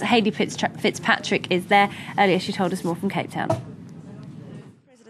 Hayley Fitzpatrick is there. Earlier she told us more from Cape Town.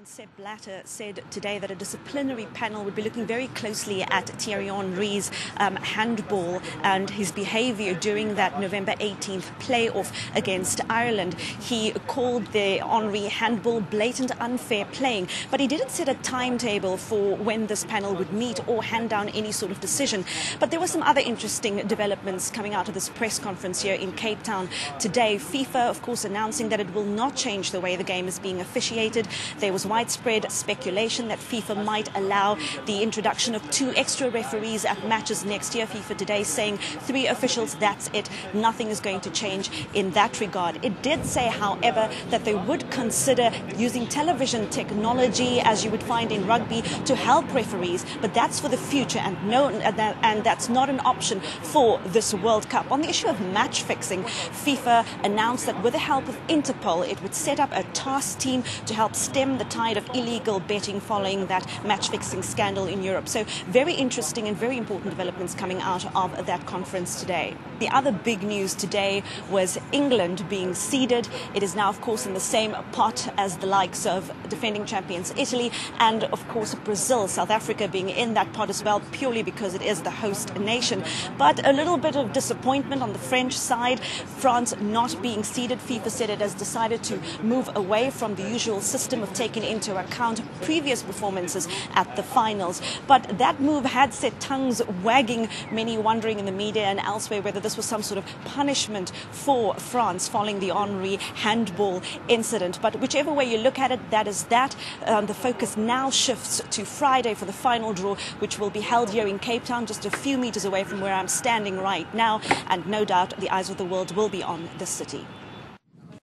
Sepp Blatter said today that a disciplinary panel would be looking very closely at Thierry Henry's handball and his behaviour during that November 18th playoff against Ireland. He called the Henry handball blatant unfair playing, but he didn't set a timetable for when this panel would meet or hand down any sort of decision. But there were some other interesting developments coming out of this press conference here in Cape Town today. FIFA, of course, announcing that it will not change the way the game is being officiated. There was widespread speculation that FIFA might allow the introduction of 2 extra referees at matches next year. FIFA today saying 3 officials, that's it. Nothing is going to change in that regard. It did say, however, that they would consider using television technology, as you would find in rugby, to help referees, but that's for the future and that's not an option for this World Cup. On the issue of match fixing, FIFA announced that with the help of Interpol, it would set up a task team to help stem the tide of illegal betting following that match-fixing scandal in Europe. So very interesting and very important developments coming out of that conference today. The other big news today was England being seeded. It is now, of course, in the same pot as the likes of defending champions Italy and, of course, Brazil. South Africa being in that pot as well, purely because it is the host nation. But a little bit of disappointment on the French side. France not being seeded. FIFA said it has decided to move away from the usual system of taking into account previous performances at the finals. But that move had set tongues wagging, many wondering in the media and elsewhere whether this was some sort of punishment for France following the Henry handball incident. But whichever way you look at it, that is that. The focus now shifts to Friday for the final draw, which will be held here in Cape Town, just a few meters away from where I'm standing right now. And no doubt the eyes of the world will be on the city.